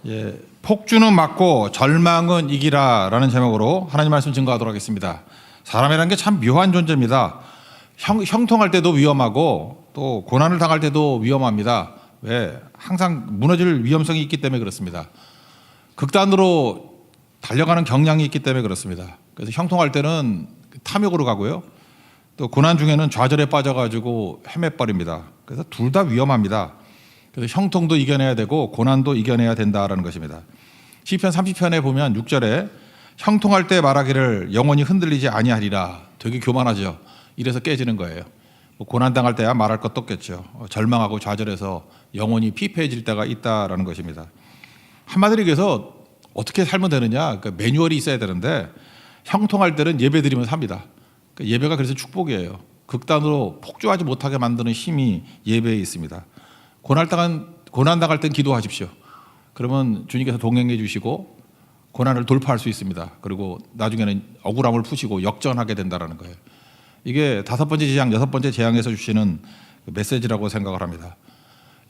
예, 폭주는 막고 절망은 이기라라는 제목으로 하나님 말씀 증거하도록 하겠습니다. 사람이라는 게 참 묘한 존재입니다. 형통할 때도 위험하고 또 고난을 당할 때도 위험합니다. 왜? 항상 무너질 위험성이 있기 때문에 그렇습니다. 극단으로 달려가는 경향이 있기 때문에 그렇습니다. 그래서 형통할 때는 탐욕으로 가고요. 또 고난 중에는 좌절에 빠져가지고 헤매버립니다. 그래서 둘 다 위험합니다. 그래서 형통도 이겨내야 되고 고난도 이겨내야 된다라는 것입니다. 시편 30편에 보면 6절에 형통할 때 말하기를 영원히 흔들리지 아니하리라. 되게 교만하죠. 이래서 깨지는 거예요. 뭐 고난당할 때야 말할 것도 없겠죠. 절망하고 좌절해서 영원히 피폐해질 때가 있다라는 것입니다. 한마디로 얘기해서 어떻게 살면 되느냐, 그러니까 매뉴얼이 있어야 되는데 형통할 때는 예배 드리면서 합니다. 그러니까 예배가 그래서 축복이에요. 극단으로 폭주하지 못하게 만드는 힘이 예배에 있습니다. 고난 당할 땐 기도하십시오. 그러면 주님께서 동행해 주시고 고난을 돌파할 수 있습니다. 그리고 나중에는 억울함을 푸시고 역전하게 된다는 거예요. 이게 5번째 재앙, 6번째 재앙에서 주시는 메시지라고 생각을 합니다.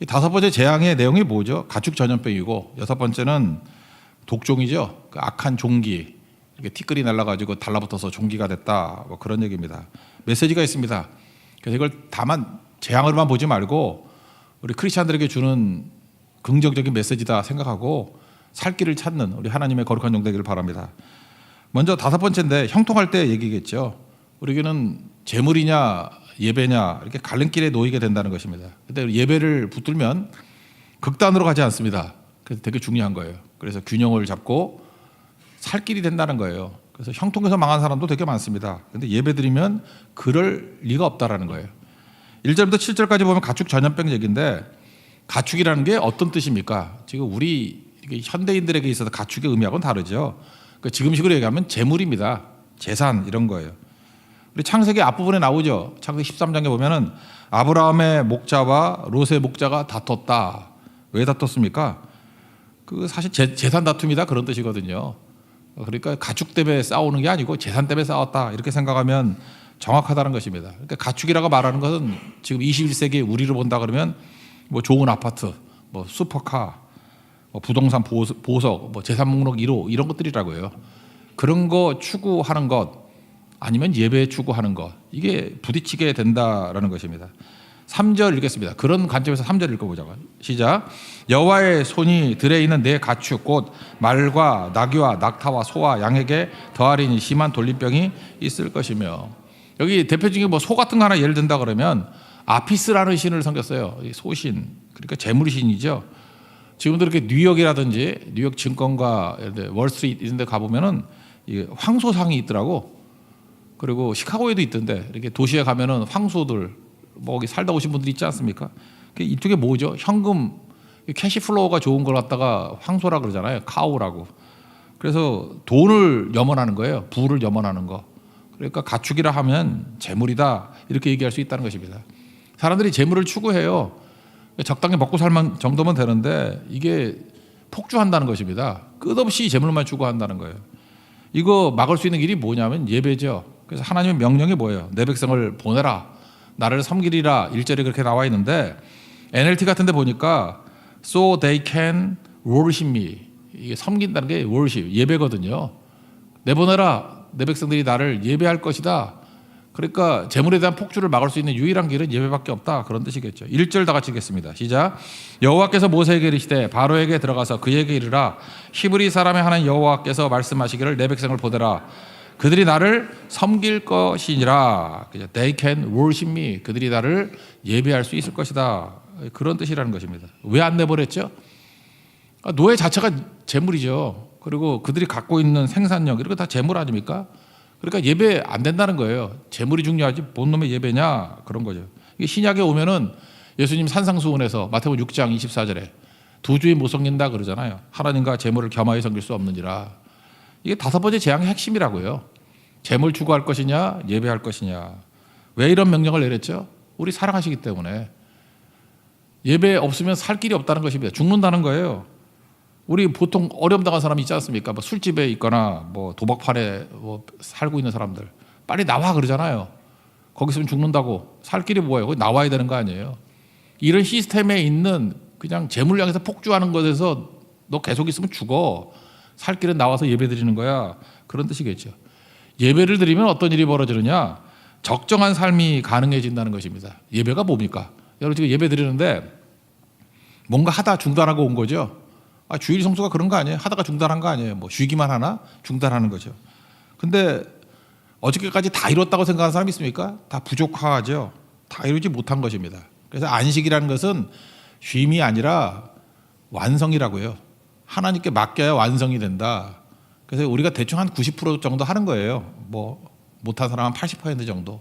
이 5번째 재앙의 내용이 뭐죠? 가축 전염병이고 6번째는 독종이죠. 그 악한 종기, 이렇게 티끌이 날라가지고 달라붙어서 종기가 됐다, 뭐 그런 얘기입니다. 메시지가 있습니다. 그래서 이걸 다만 재앙으로만 보지 말고 우리 크리스찬들에게 주는 긍정적인 메시지다 생각하고 살 길을 찾는 우리 하나님의 거룩한 종 되기를 바랍니다. 먼저 5번째인데 형통할 때 얘기겠죠. 우리에게는 재물이냐 예배냐 이렇게 갈림길에 놓이게 된다는 것입니다. 근데 예배를 붙들면 극단으로 가지 않습니다. 그래서 되게 중요한 거예요. 그래서 균형을 잡고 살 길이 된다는 거예요. 그래서 형통해서 망한 사람도 되게 많습니다. 근데 예배 드리면 그럴 리가 없다라는 거예요. 1절부터 7절까지 보면 가축 전염병 얘기인데 가축이라는 게 어떤 뜻입니까? 지금 우리 현대인들에게 있어서 가축의 의미하고는 다르죠. 그러니까 지금식으로 얘기하면 재물입니다. 재산 이런 거예요. 우리 창세기 앞부분에 나오죠. 창세기 13장에 보면은 아브라함의 목자와 롯의 목자가 다퉜다. 왜 다퉜습니까? 그 사실 재산 다툼이다 그런 뜻이거든요. 그러니까 가축 때문에 싸우는 게 아니고 재산 때문에 싸웠다 이렇게 생각하면 정확하다는 것입니다. 그러니까 가축이라고 말하는 것은 지금 21세기 우리로 본다 그러면 뭐 좋은 아파트, 뭐 슈퍼카, 뭐 부동산 보석, 뭐 재산 목록 1호 이런 것들이라고 해요. 그런 거 추구하는 것 아니면 예배 추구하는 것 이게 부딪히게 된다라는 것입니다. 3절 읽겠습니다. 그런 관점에서 3절 읽어보자고요. 시작. 여호와의 손이 들에 있는 내 가축 곧 말과 나귀와 낙타와 소와 양에게 더하리니 심한 돌림병이 있을 것이며 여기 대표적인 뭐 소 같은 거 하나 예를 든다 그러면 아피스라는 신을 섬겼어요. 소신 그러니까 재물신이죠. 지금도 이렇게 뉴욕이라든지 뉴욕 증권가 월스트리트 이런 데 가보면은 황소상이 있더라고. 그리고 시카고에도 있던데 이렇게 도시에 가면은 황소들 뭐 여기 살다 오신 분들이 있지 않습니까? 이쪽에 뭐죠? 현금 캐시플로우가 좋은 걸 갖다가 황소라 그러잖아요. 카우라고. 그래서 돈을 염원하는 거예요. 부를 염원하는 거. 그러니까 가축이라 하면 재물이다 이렇게 얘기할 수 있다는 것입니다. 사람들이 재물을 추구해요. 적당히 먹고 살만 정도면 되는데 이게 폭주한다는 것입니다. 끝없이 재물만 추구한다는 거예요. 이거 막을 수 있는 길이 뭐냐면 예배죠. 그래서 하나님의 명령이 뭐예요? 내 백성을 보내라. 나를 섬기리라 1절에 그렇게 나와 있는데 NLT 같은 데 보니까 so they can worship me. 이게 섬긴다는 게 worship, 예배거든요. 내보내라. 내 백성들이 나를 예배할 것이다. 그러니까 재물에 대한 폭주를 막을 수 있는 유일한 길은 예배밖에 없다. 그런 뜻이겠죠. 1절 다 같이 읽겠습니다. 시작. 여호와께서 모세에게 이르시되 바로에게 들어가서 그에게 이르라. 히브리 사람의 하나님 여호와께서 말씀하시기를 내 백성을 보내라. 그들이 나를 섬길 것이니라. They can worship me. 그들이 나를 예배할 수 있을 것이다. 그런 뜻이라는 것입니다. 왜 안 내보냈죠? 노예 자체가 재물이죠. 그리고 그들이 갖고 있는 생산력 이런 거 다 재물 아닙니까? 그러니까 예배 안 된다는 거예요. 재물이 중요하지 본 놈의 예배냐 그런 거죠. 이게 신약에 오면은 예수님 산상수훈에서 마태복음 6장 24절에 두 주인 못 섬긴다 그러잖아요. 하나님과 재물을 겸하여 섬길 수 없느니라. 이게 5번째 재앙의 핵심이라고요. 재물 추구할 것이냐 예배할 것이냐. 왜 이런 명령을 내렸죠? 우리 사랑하시기 때문에. 예배 없으면 살 길이 없다는 것입니다. 죽는다는 거예요. 우리 보통 어려움 당한 사람이 있지 않습니까? 뭐 술집에 있거나 뭐 도박판에 뭐 살고 있는 사람들 빨리 나와 그러잖아요. 거기 있으면 죽는다고. 살 길이 뭐예요? 거기 나와야 되는 거 아니에요. 이런 시스템에 있는 그냥 재물 향해서 폭주하는 것에서 너 계속 있으면 죽어. 살 길은 나와서 예배 드리는 거야. 그런 뜻이겠죠. 예배를 드리면 어떤 일이 벌어지느냐? 적정한 삶이 가능해진다는 것입니다. 예배가 뭡니까? 여러분 지금 예배 드리는데 뭔가 하다 중단하고 온 거죠. 주일 성수가 그런 거 아니에요? 하다가 중단한 거 아니에요? 뭐 쉬기만 하나? 중단하는 거죠. 근데 어저께까지 다 이뤘다고 생각하는 사람이 있습니까? 다 부족하죠. 다 이루지 못한 것입니다. 그래서 안식이라는 것은 쉼이 아니라 완성이라고요. 하나님께 맡겨야 완성이 된다. 그래서 우리가 대충 한 90% 정도 하는 거예요. 뭐 못한 사람은 80% 정도.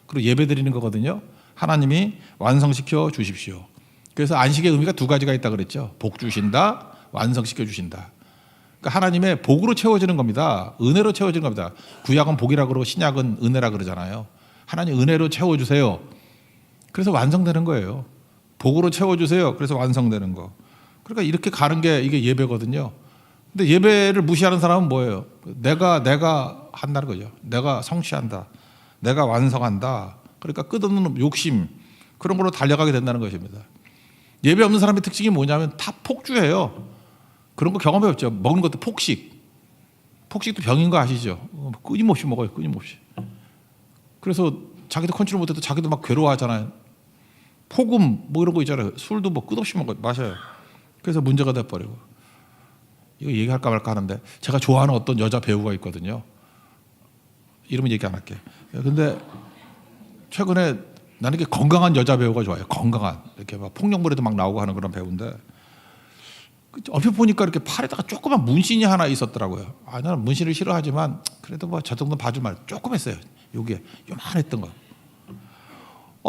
그리고 예배 드리는 거거든요. 하나님이 완성시켜 주십시오. 그래서 안식의 의미가 두 가지가 있다 그랬죠. 복 주신다, 완성시켜 주신다. 그러니까 하나님의 복으로 채워지는 겁니다. 은혜로 채워지는 겁니다. 구약은 복이라 그러고 신약은 은혜라 그러잖아요. 하나님 은혜로 채워주세요. 그래서 완성되는 거예요. 복으로 채워주세요. 그래서 완성되는 거. 그러니까 이렇게 가는 게 이게 예배거든요. 근데 예배를 무시하는 사람은 뭐예요? 내가 한다는 거죠. 내가 성취한다. 내가 완성한다. 그러니까 끝없는 욕심 그런 걸로 달려가게 된다는 것입니다. 예배 없는 사람의 특징이 뭐냐면 다 폭주해요. 그런 거 경험해봤죠. 먹는 것도 폭식. 폭식도 병인 거 아시죠? 끊임없이 먹어요. 끊임없이. 그래서 자기도 컨트롤 못해도 자기도 막 괴로워하잖아요. 폭음 뭐 이런 거 있잖아요. 술도 뭐 끝없이 마셔요. 그래서 문제가 돼버리고. 이거 얘기할까 말까 하는데 제가 좋아하는 어떤 여자 배우가 있거든요. 이름은 얘기 안 할게. 근데 최근에 나는 이렇게 건강한 여자 배우가 좋아요. 건강한 이렇게 막 폭력물에도 막 나오고 하는 그런 배우인데 얼핏 보니까 이렇게 팔에다가 조그만 문신이 하나 있었더라고요. 나는 문신을 싫어하지만 그래도 뭐 저 정도 봐줄 말 조금 했어요. 요게 요만했던 거.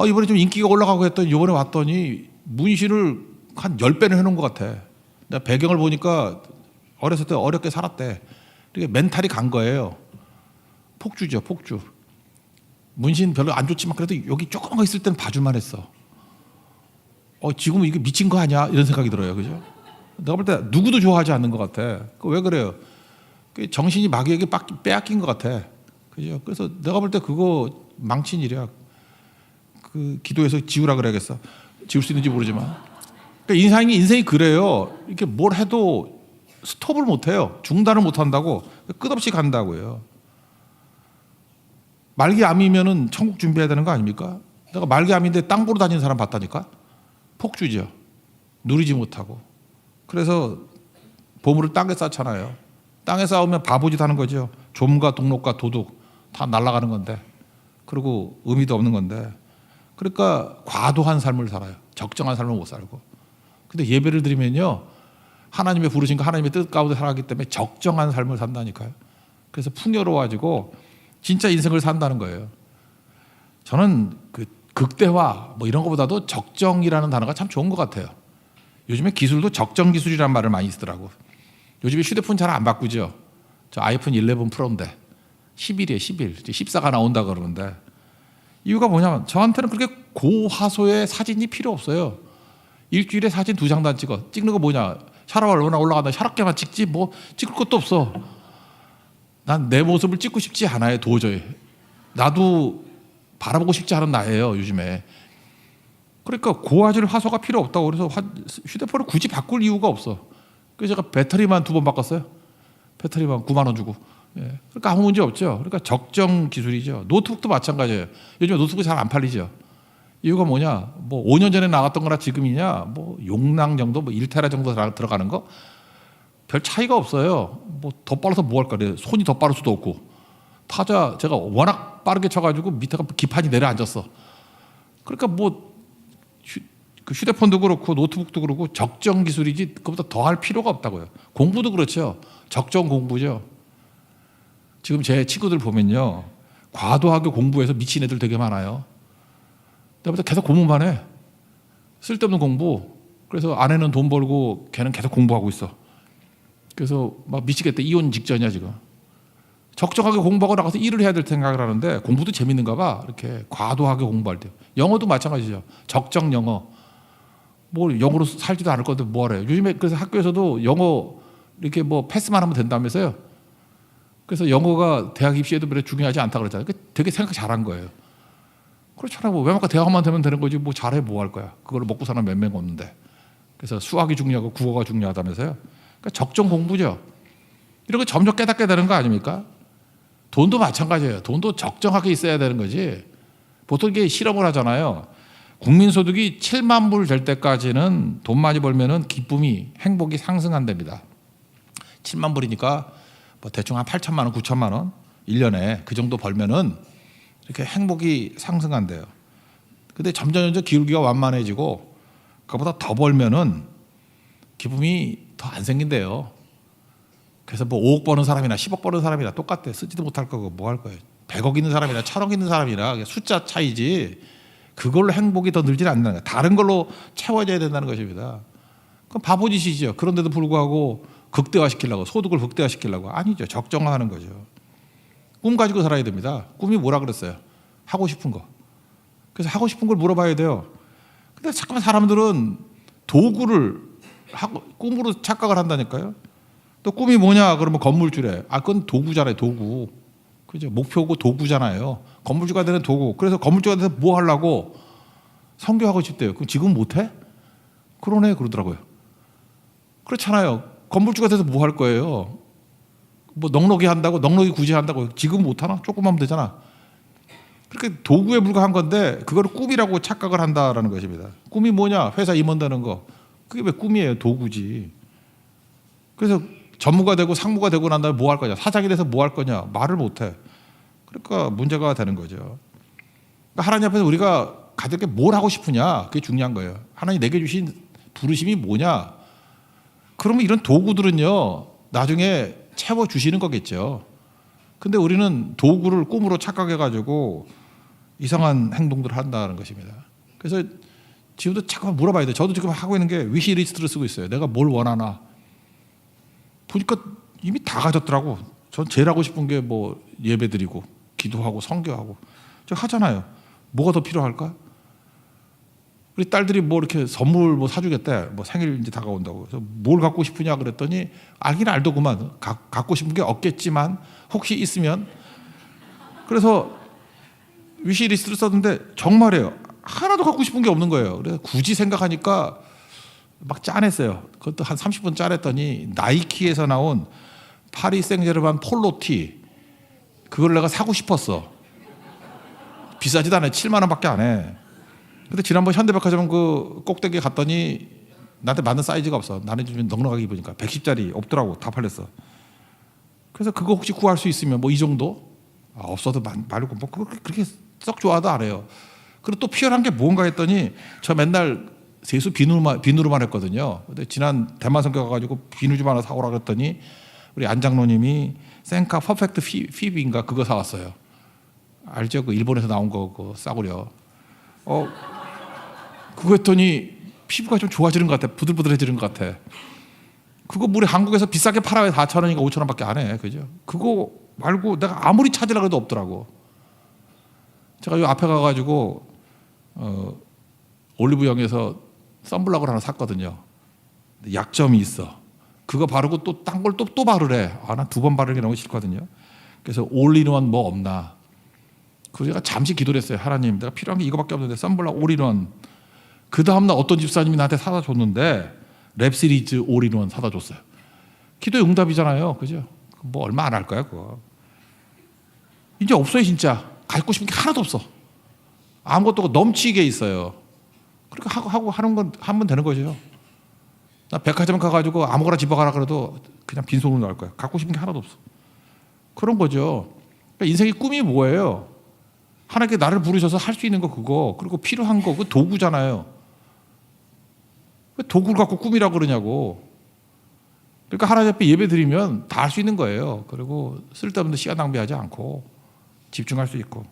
이번에 좀 인기가 올라가고 했더니 이번에 왔더니 문신을 한 10배는 해놓은 것 같아. 내가 배경을 보니까 어렸을 때 어렵게 살았대. 이렇게 멘탈이 간 거예요. 폭주죠, 폭주. 문신 별로 안 좋지만 그래도 여기 조그만 거 있을 때는 봐줄만 했어. 지금은 이게 미친 거 아니야? 이런 생각이 들어요. 그죠? 내가 볼 때 누구도 좋아하지 않는 것 같아. 왜 그래요? 정신이 마귀에게 빼앗긴 것 같아. 그죠? 그래서 내가 볼 때 그거 망친 일이야. 그 기도해서 지우라 그래야겠어. 지울 수 있는지 모르지만. 그러니까 인생이 그래요. 이렇게 뭘 해도 스톱을 못 해요. 중단을 못 한다고. 끝없이 간다고요. 말기암이면은 천국 준비해야 되는 거 아닙니까? 내가 말기암인데 땅 보러 다니는 사람 봤다니까? 폭주죠. 누리지 못하고. 그래서 보물을 땅에 쌓잖아요. 땅에 쌓으면 바보짓 하는 거죠. 좀과 동록과 도둑 다 날아가는 건데. 그리고 의미도 없는 건데. 그러니까 과도한 삶을 살아요. 적정한 삶을 못 살고. 근데 예배를 드리면요. 하나님의 부르신 거 하나님의 뜻 가운데 살아가기 때문에 적정한 삶을 산다니까요. 그래서 풍요로워지고 진짜 인생을 산다는 거예요. 저는 그 극대화 뭐 이런 것보다도 적정이라는 단어가 참 좋은 것 같아요. 요즘에 기술도 적정 기술이라는 말을 많이 쓰더라고. 요즘에 휴대폰 잘 안 바꾸죠. 저 아이폰 11 프로인데 11이에요. 11. 14가 나온다 그러는데 이유가 뭐냐면 저한테는 그렇게 고화소의 사진이 필요 없어요. 일주일에 사진 2장단 찍어. 찍는 거 뭐냐. 샤워 얼마나 올라간다. 샤랍게만 찍지 뭐 찍을 것도 없어. 난 내 모습을 찍고 싶지 않아요. 도저히. 나도 바라보고 싶지 않은 나예요. 요즘에. 그러니까 고화질 화소가 필요 없다고 그래서 휴대폰을 굳이 바꿀 이유가 없어. 그래서 제가 배터리만 2번 바꿨어요. 배터리만 9만 원 주고. 예. 그러니까 아무 문제 없죠. 그러니까 적정 기술이죠. 노트북도 마찬가지예요. 요즘에 노트북이 잘 안 팔리죠. 이유가 뭐냐? 뭐 5년 전에 나왔던 거나 지금이냐? 뭐 용량 정도, 뭐 1테라 정도 들어가는 거 별 차이가 없어요. 뭐 더 빨라서 뭐 할까? 손이 더 빠를 수도 없고. 타자 제가 워낙 빠르게 쳐가지고 밑에가 기판이 내려앉았어. 그러니까 뭐 휴대폰도 그렇고 노트북도 그렇고 적정 기술이지 그것보다 더 할 필요가 없다고요. 공부도 그렇죠. 적정 공부죠. 지금 제 친구들 보면요. 과도하게 공부해서 미친 애들 되게 많아요. 내가 계속 공부만 해. 쓸데없는 공부. 그래서 아내는 돈 벌고 걔는 계속 공부하고 있어. 그래서 막 미치겠다. 이혼 직전이야 지금. 적정하게 공부하고 나가서 일을 해야 될 생각을 하는데 공부도 재밌는가 봐. 이렇게 과도하게 공부할 때. 영어도 마찬가지죠. 적정 영어. 뭐 영어로 살지도 않을 건데 뭐 하래요. 요즘에 그래서 학교에서도 영어 이렇게 뭐 패스만 하면 된다면서요. 그래서 영어가 대학 입시에도 별로 중요하지 않다 그러잖아요. 되게 생각 잘한 거예요. 그렇잖아요. 뭐 외국가 대학만 되면 되는 거지 뭐 잘해 뭐 할 거야. 그걸 먹고 사는 몇 명 없는데. 그래서 수학이 중요하고 국어가 중요하다면서요. 그러니까 적정 공부죠. 이런 거 점점 깨닫게 되는 거 아닙니까? 돈도 마찬가지예요. 돈도 적정하게 있어야 되는 거지. 보통 이게 실험을 하잖아요. 국민소득이 7만 불 될 때까지는 돈 많이 벌면은 기쁨이, 행복이 상승한답니다. 7만 불이니까 뭐 대충 한 8천만 원, 9천만 원 1년에 그 정도 벌면은 이렇게 행복이 상승한대요. 근데 점점 기울기가 완만해지고 그보다 더 벌면은 기쁨이 더 안 생긴대요. 그래서 뭐 5억 버는 사람이나 10억 버는 사람이나 똑같대. 쓰지도 못할 거고 뭐 할 거예요. 100억 있는 사람이나 1000억 있는 사람이나 숫자 차이지 그걸로 행복이 더 늘지는 않는 거예요. 다른 걸로 채워져야 된다는 것입니다. 그럼 바보짓이죠. 그런데도 불구하고 극대화시키려고, 소득을 극대화시키려고. 아니죠. 적정화하는 거죠. 꿈 가지고 살아야 됩니다. 꿈이 뭐라 그랬어요? 하고 싶은 거. 그래서 하고 싶은 걸 물어봐야 돼요. 근데 잠깐만 사람들은 도구를 하고 꿈으로 착각을 한다니까요. 또 꿈이 뭐냐 그러면 건물주래. 아 그건 도구잖아요. 도구. 그죠? 목표고 도구잖아요. 건물주가 되는 도구. 그래서 건물주가 돼서 뭐 하려고? 선교하고 싶대요. 그럼 지금 못해? 그러네 그러더라고요. 그렇잖아요. 건물주가 돼서 뭐 할 거예요? 뭐 넉넉히 한다고 넉넉히 굳이 한다고 지금 못하나? 조금 하면 되잖아. 그렇게 도구에 불과한 건데 그거를 꿈이라고 착각을 한다라는 것입니다. 꿈이 뭐냐? 회사 임원 되는 거. 그게 왜 꿈이에요? 도구지. 그래서 전무가 되고 상무가 되고 난 다음에 뭐 할 거냐? 사장이 돼서 뭐 할 거냐? 말을 못해. 그러니까 문제가 되는 거죠. 그러니까 하나님 앞에서 우리가 가질 게 뭘 하고 싶으냐? 그게 중요한 거예요. 하나님 내게 주신 부르심이 뭐냐? 그러면 이런 도구들은요 나중에 채워주시는 거겠죠. 근데 우리는 도구를 꿈으로 착각해가지고 이상한 행동들을 한다는 것입니다. 그래서 지금도 잠깐 물어봐야 돼요. 저도 지금 하고 있는 게 위시리스트를 쓰고 있어요. 내가 뭘 원하나. 보니까 이미 다 가졌더라고. 전 제일 하고 싶은 게 뭐 예배드리고 기도하고 선교하고 저 하잖아요. 뭐가 더 필요할까? 우리 딸들이 뭐 이렇게 선물 뭐 사주겠대. 뭐 생일 이제 다가온다고. 그래서 뭘 갖고 싶으냐 그랬더니 알긴 알더구만. 갖고 싶은 게 없겠지만 혹시 있으면. 그래서 위시리스트를 썼는데 정말이에요. 하나도 갖고 싶은 게 없는 거예요. 그래서 굳이 생각하니까 막 짜냈어요. 그것도 한 30분 짜냈더니 나이키에서 나온 파리 생제르맹 폴로티 그걸 내가 사고 싶었어. 비싸지도 않아요. 7만 원밖에 안 해. 근데 지난번 현대백화점 그 꼭대기에 갔더니 나한테 맞는 사이즈가 없어. 나는 좀 넉넉하게 입으니까 110짜리 없더라고. 다 팔렸어. 그래서 그거 혹시 구할 수 있으면 뭐 이 정도? 아, 없어도 말고 뭐 그렇게 썩 좋아도 안 해요. 그리고 또 피어난 게 뭔가 했더니 저 맨날 세수 비누로만 했거든요. 근데 지난 대만 선교 가가지고 비누 좀 하나 사오라 그랬더니 우리 안 장로님이 센카 퍼펙트 피비인가 그거 사왔어요. 알죠? 그 일본에서 나온 거 그거 싸구려. 그거 했더니 피부가 좀 좋아지는 것 같아. 부들부들해지는 것 같아. 그거 우리 한국에서 비싸게 팔아야 4,000원인가 5,000원밖에 안 해. 그죠? 그거 말고 내가 아무리 찾으려고 해도 없더라고. 제가 요 앞에 가가지고 올리브영에서 선블락을 하나 샀거든요. 약점이 있어. 그거 바르고 또 딴 걸 또 바르래. 아, 난 2번 바르는 게 너무 싫거든요. 그래서 올인원 뭐 없나. 그래서 제가 잠시 기도를 했어요. 하나님, 내가 필요한 게 이거밖에 없는데 선블락 올인원. 그 다음날 어떤 집사님이 나한테 사다 줬는데 랩 시리즈 올인원 사다 줬어요. 기도의 응답이잖아요. 그죠? 뭐 얼마 안 할 거야 그거. 이제 없어요 진짜. 갖고 싶은 게 하나도 없어. 아무것도 넘치게 있어요. 그렇게 하고 하는 건 하면 되는 거죠. 나 백화점 가가지고 아무거나 집어가라 그래도 그냥 빈손으로 나올 거야. 갖고 싶은 게 하나도 없어. 그런 거죠. 그러니까 인생의 꿈이 뭐예요? 하나님께 나를 부르셔서 할 수 있는 거 그거. 그리고 필요한 거 그 도구잖아요. 왜 도구를 갖고 꿈이라고 그러냐고. 그러니까 하나님 앞에 예배 드리면 다 할 수 있는 거예요. 그리고 쓸데없는 시간 낭비하지 않고 집중할 수 있고.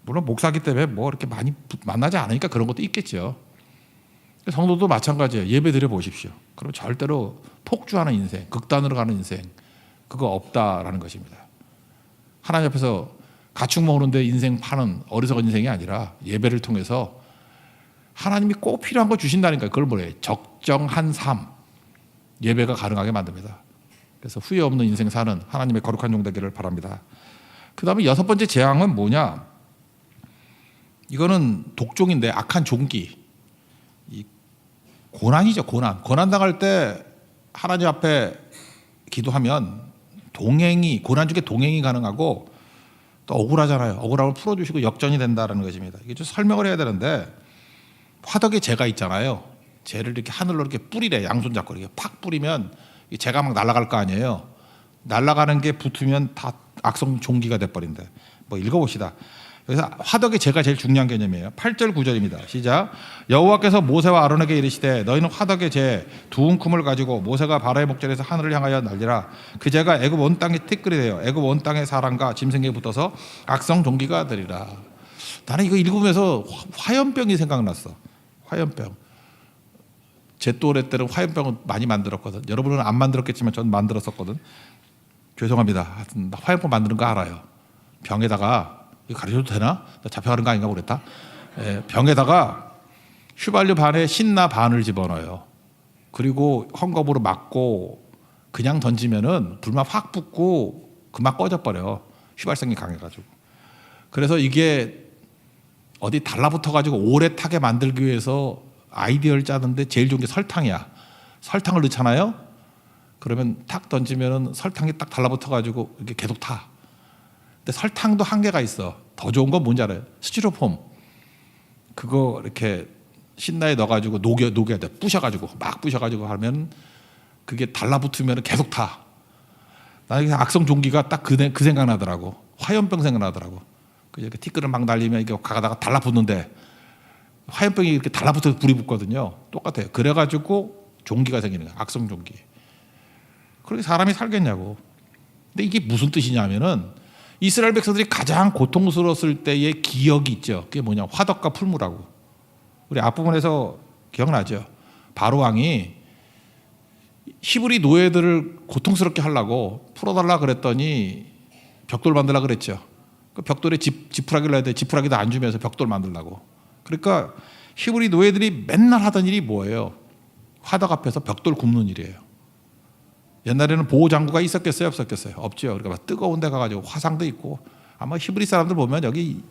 물론 목사기 때문에 뭐 이렇게 많이 만나지 않으니까 그런 것도 있겠죠. 성도도 마찬가지예요. 예배 드려 보십시오. 그럼 절대로 폭주하는 인생, 극단으로 가는 인생 그거 없다라는 것입니다. 하나님 앞에서 가축 먹는데 인생 파는 어리석은 인생이 아니라 예배를 통해서 하나님이 꼭 필요한 거 주신다니까. 그걸 뭐래요? 적정한 삶. 예배가 가능하게 만듭니다. 그래서 후회 없는 인생 사는 하나님의 거룩한 종 되기를 바랍니다. 그 다음에 6번째 재앙은 뭐냐? 이거는 독종인데 악한 종기. 이 고난이죠. 고난 당할 때 하나님 앞에 기도하면 동행이 고난 중에 동행이 가능하고 또 억울하잖아요. 억울함을 풀어주시고 역전이 된다는 것입니다. 이게 좀 설명을 해야 되는데 화덕에 재가 있잖아요. 재를 이렇게 하늘로 이렇게 뿌리래. 양손 잡고 이렇게 팍 뿌리면 이 재가 막 날아갈 거 아니에요. 날아가는 게 붙으면 다 악성 종기가 돼버린대. 뭐 읽어봅시다. 그래서 화덕의 재가 제일 중요한 개념이에요. 8절 9절입니다. 시작. 여호와께서 모세와 아론에게 이르시되 너희는 화덕의 재 두 움큼을 가지고 모세가 바로의 목전에서 하늘을 향하여 날리라. 그 재가 애굽 온 땅에 티끌이 되어 애굽 온 땅의 사람과 짐승에게 붙어서 악성 종기가 되리라. 나는 이거 읽으면서 화염병이 생각났어. 화염병. 제 또래 때는 화염병을 많이 만들었거든. 여러분은 안 만들었겠지만 전 만들었었거든. 죄송합니다. 하여튼 화염병 만드는 거 알아요. 병에다가 이거 가르쳐도 되나? 나 잡혀가는 거 아닌가 모르겠다. 병에다가 휘발유 반에 신나 반을 집어넣어요. 그리고 헝겊으로 막고 그냥 던지면은 불만 확 붙고 그만 꺼져버려. 휘발성이 강해가지고. 그래서 이게 어디 달라붙어가지고 오래 타게 만들기 위해서 아이디어를 짜는데 제일 좋은 게 설탕이야. 설탕을 넣잖아요. 그러면 탁 던지면은 설탕이 딱 달라붙어가지고 이렇게 계속 타. 근데 설탕도 한계가 있어. 더 좋은 건 뭔지 알아요? 스티로폼. 그거 이렇게 신나에 넣어가지고 녹여야 돼. 부셔가지고 막 부셔가지고 하면 그게 달라붙으면 계속 타. 나는 악성 종기가 딱 그 생각 나더라고. 화염병 생각 나더라고. 이렇게 티끌을 막 날리면 이게 가다가 달라붙는데 화염병이 이렇게 달라붙어서 불이 붙거든요. 똑같아요. 그래가지고 종기가 생기는 거야. 악성 종기. 그렇게 사람이 살겠냐고. 근데 이게 무슨 뜻이냐면은 이스라엘 백성들이 가장 고통스러웠을 때의 기억이 있죠. 그게 뭐냐? 화덕과 풀무라고. 우리 앞부분에서 기억나죠? 바로 왕이 히브리 노예들을 고통스럽게 하려고 풀어달라 그랬더니 벽돌 만들라 그랬죠. 그 벽돌에 지푸라기를 해야 돼. 지푸라기도 안 주면서 벽돌 만들라고. 그러니까 히브리 노예들이 맨날 하던 일이 뭐예요? 화덕 앞에서 벽돌 굽는 일이에요. 옛날에는 보호 장구가 있었겠어요, 없었겠어요? 없죠. 그러니까 막 뜨거운 데 가가지고 화상도 있고 아마 히브리 사람들 보면 여기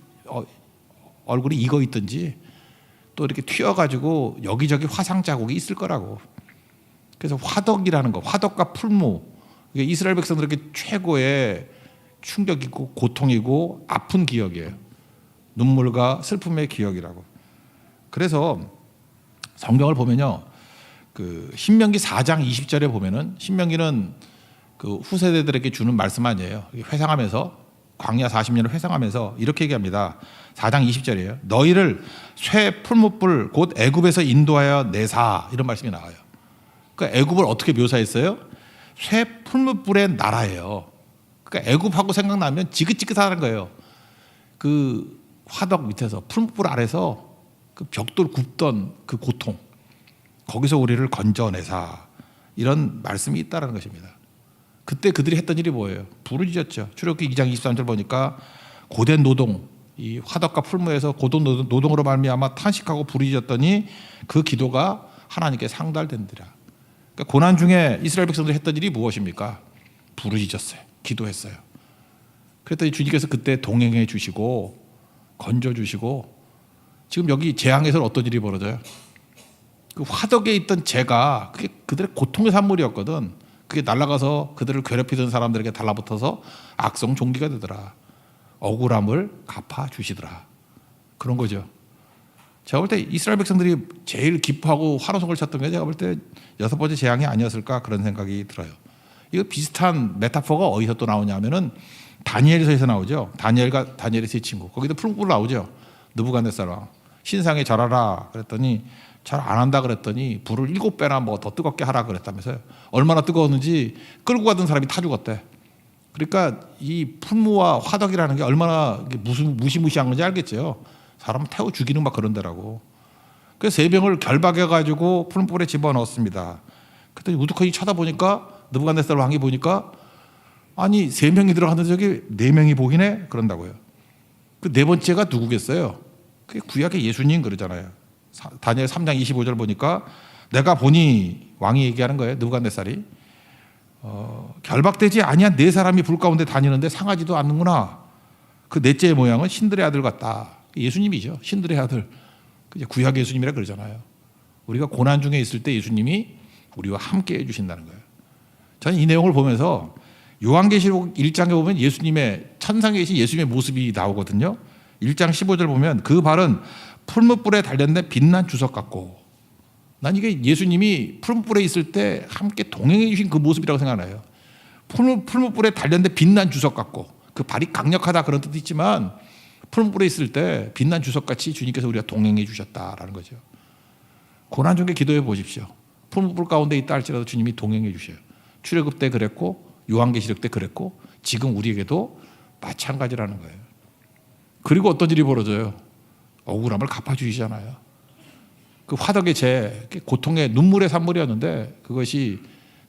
얼굴이 익어 있든지 또 이렇게 튀어가지고 여기저기 화상 자국이 있을 거라고. 그래서 화덕이라는 거, 화덕과 풀무, 이게 이스라엘 백성들에게 최고의 충격이고 고통이고 아픈 기억이에요. 눈물과 슬픔의 기억이라고. 그래서 성경을 보면요. 그 신명기 4장 20절에 보면은 신명기는 그 후세대들에게 주는 말씀 아니에요. 회상하면서 광야 40년을 회상하면서 이렇게 얘기합니다. 4장 20절이에요. 너희를 쇠 풀무불 곧 애굽에서 인도하여 내사 이런 말씀이 나와요. 그러니까 애굽을 어떻게 묘사했어요? 쇠 풀무불의 나라예요. 그러니까 애굽하고 생각나면 지긋지긋하다는 거예요. 그 화덕 밑에서 풀무불 아래서 그 벽돌 굽던 그 고통. 거기서 우리를 건져내사 이런 말씀이 있다는 것입니다. 그때 그들이 했던 일이 뭐예요? 부르짖었죠. 출애굽기 2장 23절 보니까 고된 노동, 이 화덕과 풀무에서 고된 노동으로 말미암아 탄식하고 부르짖었더니 그 기도가 하나님께 상달된지라. 그러니까 고난 중에 이스라엘 백성들이 했던 일이 무엇입니까? 부르짖었어요. 기도했어요. 그랬더니 주님께서 그때 동행해 주시고 건져 주시고 지금 여기 재앙에서는 어떤 일이 벌어져요? 그 화덕에 있던 재가 그게 그들의 고통의 산물이었거든. 그게 날아가서 그들을 괴롭히던 사람들에게 달라붙어서 악성 종기가 되더라. 억울함을 갚아 주시더라. 그런 거죠. 제가 볼 때 이스라엘 백성들이 제일 기뻐하고 환호성을 쳤던 게 제가 볼 때 6번째 재앙이 아니었을까 그런 생각이 들어요. 이거 비슷한 메타포가 어디서 또 나오냐면은 다니엘서에서 나오죠. 다니엘의 세 친구. 거기도 풀무불 나오죠. 느부갓네살 왕. 신상에 절하라 그랬더니 잘 안 한다 그랬더니 불을 7배나 뭐 더 뜨겁게 하라 그랬다면서요. 얼마나 뜨거웠는지 끌고 가던 사람이 타 죽었대. 그러니까 이 풀무와 화덕이라는 게 얼마나 무시무시한 건지 알겠죠. 사람 태워 죽이는 막 그런 데라고. 그래서 세 병을 결박해가지고 풀무불에 집어넣었습니다. 그랬더니 우두커니 쳐다보니까 느부갓네살 왕이 보니까 아니 3명이 들어갔는데 저기 4명이 보이네 그런다고요. 그 네 번째가 누구겠어요? 그게 구약의 예수님 그러잖아요. 다니엘 3장 25절 보니까 내가 보니 왕이 얘기하는 거예요. 느부갓네살이 결박되지 아니한 4사람이 불 가운데 다니는데 상하지도 않는구나. 그 넷째의 모양은 신들의 아들 같다. 예수님이죠. 신들의 아들. 구약 예수님이라 그러잖아요. 우리가 고난 중에 있을 때 예수님이 우리와 함께 해주신다는 거예요. 저는 이 내용을 보면서 요한계시록 1장에 보면 예수님의 천상에 계신 예수님의 모습이 나오거든요. 1장 15절 보면 그 발은 풀무불에 단련된 빛난 주석 같고, 난 이게 예수님이 풀무불에 있을 때 함께 동행해 주신 그 모습이라고 생각해요. 풀무불에 단련된 빛난 주석 같고, 그 발이 강력하다 그런 뜻도 있지만 풀무불에 있을 때 빛난 주석같이 주님께서 우리가 동행해 주셨다라는 거죠. 고난 중에 기도해 보십시오. 풀무불 가운데 있다 할지라도 주님이 동행해 주셔요. 출애굽 때 그랬고 요한계시록 때 그랬고 지금 우리에게도 마찬가지라는 거예요. 그리고 어떤 일이 벌어져요? 억울함을 갚아주시잖아요. 그 화덕의 재, 고통의 눈물의 산물이었는데 그것이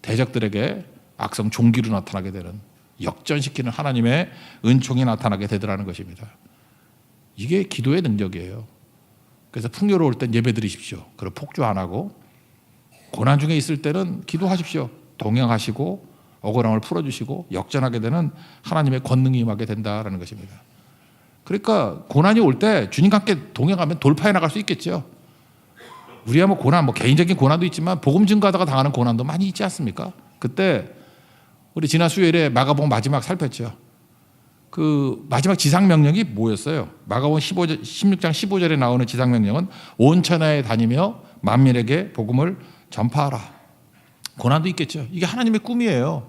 대적들에게 악성 종기로 나타나게 되는, 역전시키는 하나님의 은총이 나타나게 되더라는 것입니다. 이게 기도의 능력이에요. 그래서 풍요로울 땐 예배 드리십시오. 그리고 폭주 안 하고, 고난 중에 있을 때는 기도하십시오. 동행하시고 억울함을 풀어주시고 역전하게 되는 하나님의 권능이 임하게 된다는 것입니다. 그러니까 고난이 올 때 주님과 함께 동행하면 돌파해 나갈 수 있겠죠. 우리야 뭐 고난, 뭐 개인적인 고난도 있지만 복음 증거하다가 당하는 고난도 많이 있지 않습니까? 그때 우리 지난 수요일에 마가복음 마지막 살폈죠. 그 마지막 지상 명령이 뭐였어요? 마가복음 16장 15절에 나오는 지상 명령은 온 천하에 다니며 만민에게 복음을 전파하라. 고난도 있겠죠. 이게 하나님의 꿈이에요.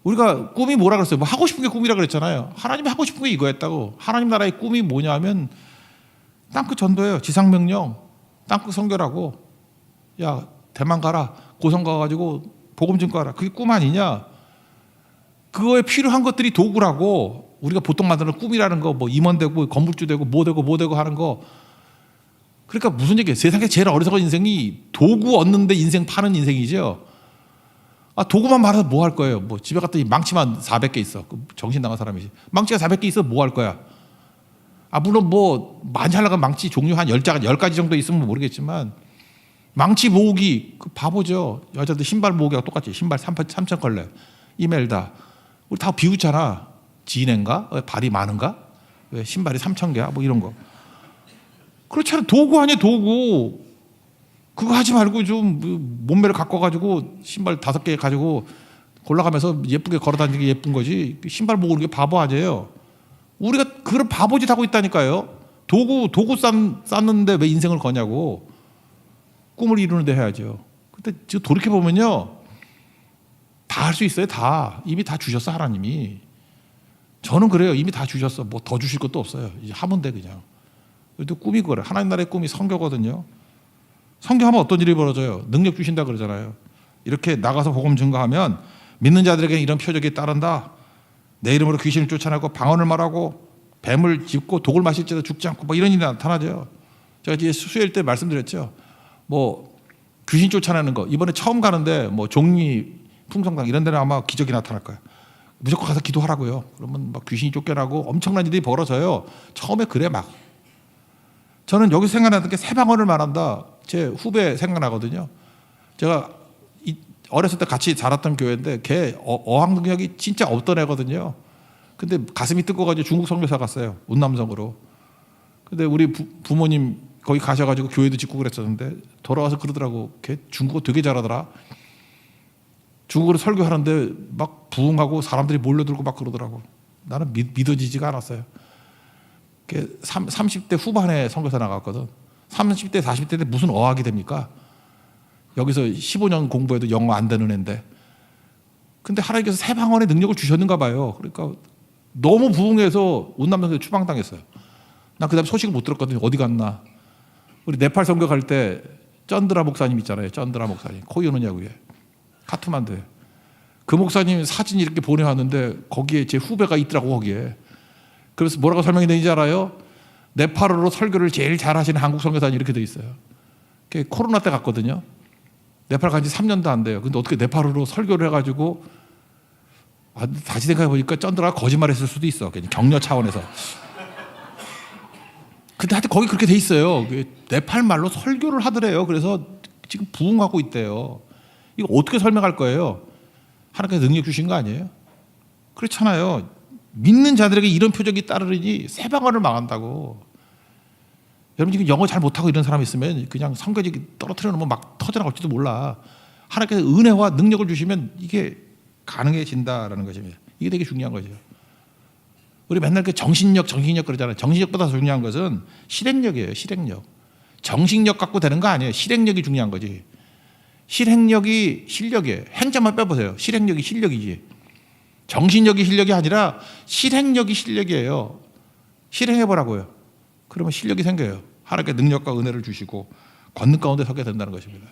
우리가 꿈이 뭐라 그랬어요? 뭐 하고 싶은 게 꿈이라 그랬잖아요. 하나님이 하고 싶은 게 이거였다고. 하나님 나라의 꿈이 뭐냐면 땅끝 전도예요. 지상 명령, 땅끝 선교라고. 야, 대만 가라. 고성 가가지고 복음 증거하라. 그게 꿈 아니냐? 그거에 필요한 것들이 도구라고. 우리가 보통 만드는 꿈이라는 거, 뭐 임원되고 건물주 되고 뭐 되고 하는 거. 그러니까 무슨 얘기예요? 세상에 제일 어리석은 인생이 도구 얻는데 인생 파는 인생이죠. 아, 도구만 말해서 뭐 할 거예요? 뭐 집에 갔더니 망치만 400개 있어. 정신 나간 사람이지. 망치가 400개 있어 뭐 할 거야? 아, 물론 뭐 많이 하려면 망치 종류 한 10가지 정도 있으면 모르겠지만, 망치 모으기 그 바보죠. 여자들 신발 모으기가 똑같지. 신발 3천 컬레. 이멜다. 우리 다 비웃잖아. 지인인가? 발이 많은가? 왜 신발이 3,000개야? 뭐 이런 거. 그렇잖아. 도구 아니야, 도구. 그거 하지 말고 좀 몸매를 가꿔가지고 신발 5개 가지고 골라가면서 예쁘게 걸어다니는 게 예쁜 거지. 신발 모으는 게 바보 아니에요. 우리가 그런 바보짓 하고 있다니까요. 도구 쌓는데 왜 인생을 거냐고. 꿈을 이루는데 해야죠. 근데 지금 돌이켜보면요, 다 할 수 있어요. 다. 이미 다 주셨어, 하나님이. 저는 그래요. 이미 다 주셨어. 뭐 더 주실 것도 없어요. 이제 하면 돼 그냥. 그래도 꿈이 그래. 하나님 나라의 꿈이 선교거든요. 선교하면 어떤 일이 벌어져요? 능력 주신다 그러잖아요. 이렇게 나가서 복음 증거하면 믿는 자들에게 이런 표적이 따른다. 내 이름으로 귀신을 쫓아내고 방언을 말하고 뱀을 짚고 독을 마실지라도 죽지 않고 뭐 이런 일이 나타나죠. 제가 이제 수요일 때 말씀드렸죠. 뭐 귀신 쫓아내는 거 이번에 처음 가는데 뭐 종리 풍성당 이런 데는 아마 기적이 나타날 거예요. 무조건 가서 기도하라고요. 그러면 막 귀신이 쫓겨나고 엄청난 일이 벌어져요. 처음에 그래 막. 저는 여기서 생각나는 게 새 방언을 말한다. 제 후배 생각나거든요. 제가 어렸을 때 같이 자랐던 교회인데 걔 어학 능력이 진짜 없던 애거든요. 근데 가슴이 뜨거워가지고 중국 선교사 갔어요. 운남성으로. 근데 우리 부모님 거기 가셔가지고 교회도 짓고 그랬었는데 돌아와서 그러더라고. 걔 중국어 되게 잘하더라. 중국어로 설교하는데 막 부흥하고 사람들이 몰려들고 막 그러더라고. 나는 믿어지지가 않았어요. 30대 후반에 선교사 나갔거든. 30대 40대 때 무슨 어학이 됩니까? 여기서 15년 공부해도 영어 안 되는 애인데. 근데 하나님께서 새 방언의 능력을 주셨는가 봐요. 그러니까 너무 부흥해서 운남성에서 추방당했어요. 난 그다음에 소식을 못 들었거든요. 어디 갔나. 우리 네팔 선교 갈 때 쩐드라 목사님 있잖아요. 쩐드라 목사님. 코이오느냐고요. 카트만두에. 그 목사님 사진 이렇게 보내왔는데 거기에 제 후배가 있더라고 거기에. 그래서 뭐라고 설명이 되는지 알아요? 네팔어로 설교를 제일 잘하시는 한국 선교사님 이렇게 돼 있어요. 코로나 때 갔거든요. 네팔 간 지 3년도 안 돼요. 근데 어떻게 네팔어로 설교를 해가지고 다시 생각해 보니까 쩐드라가 거짓말했을 수도 있어. 격려 차원에서. 근데 하여튼 거기 그렇게 돼 있어요. 네팔 말로 설교를 하더래요. 그래서 지금 부흥하고 있대요. 이거 어떻게 설명할 거예요? 하나님께서 능력 주신 거 아니에요? 그렇잖아요. 믿는 자들에게 이런 표적이 따르니 새 방언을 망한다고. 여러분 지금 영어 잘 못하고 이런 사람 있으면 그냥 성교지 떨어뜨려 놓으면 막 터져나갈지도 몰라. 하나님께서 은혜와 능력을 주시면 이게 가능해진다라는 것입니다. 이게 되게 중요한 거죠. 우리 맨날 그 정신력 그러잖아요. 정신력보다 중요한 것은 실행력이에요. 실행력. 정신력 갖고 되는 거 아니에요. 실행력이 중요한 거지. 실행력이 실력이에요. 행자만 빼보세요. 실행력이 실력이지. 정신력이 실력이 아니라 실행력이 실력이에요. 실행해보라고요. 그러면 실력이 생겨요. 하나님께 능력과 은혜를 주시고 권능 가운데 서게 된다는 것입니다.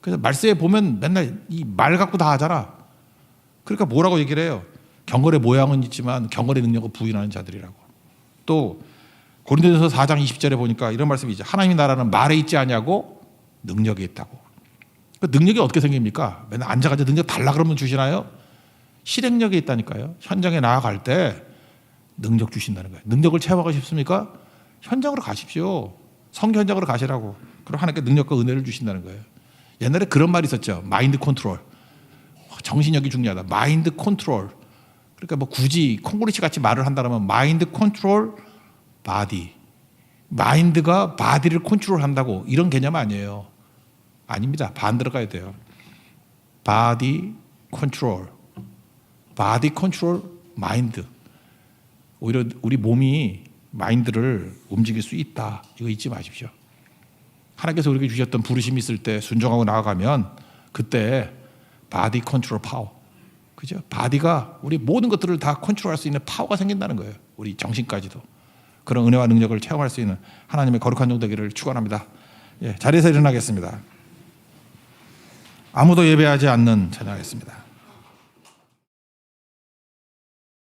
그래서 말세에 보면 맨날 이 말 갖고 다 하잖아. 그러니까 뭐라고 얘기를 해요? 경건의 모양은 있지만 경건의 능력을 부인하는 자들이라고. 또 고린도전서 4장 20절에 보니까 이런 말씀이 있죠. 하나님의 나라는 말에 있지 아니하고 능력에 있다고. 그 능력이 어떻게 생깁니까? 맨날 앉아가지고 능력 달라 그러면 주시나요? 실행력에 있다니까요. 현장에 나아갈 때 능력 주신다는 거예요. 능력을 체험하고 싶습니까? 현장으로 가십시오. 성교 현장으로 가시라고. 그럼 하나님께 능력과 은혜를 주신다는 거예요. 옛날에 그런 말이 있었죠. 마인드 컨트롤. 정신력이 중요하다. 마인드 컨트롤. 그러니까 뭐 굳이 콩고리치 같이 말을 한다면 마인드 컨트롤 바디. 마인드가 바디를 컨트롤한다고 이런 개념 아니에요. 아닙니다. 반대로 가야 돼요. 바디 컨트롤. 바디 컨트롤 마인드. 오히려 우리 몸이 마인드를 움직일 수 있다. 이거 잊지 마십시오. 하나님께서 우리에게 주셨던 부르심이 있을 때 순종하고 나아가면 그때 바디 컨트롤 파워. 그죠? 바디가 우리 모든 것들을 다 컨트롤할 수 있는 파워가 생긴다는 거예요. 우리 정신까지도. 그런 은혜와 능력을 체험할 수 있는 하나님의 거룩한 종 되기를 축원합니다. 예, 자리에서 일어나겠습니다. 아무도 예배하지 않는 찬양하겠습니다.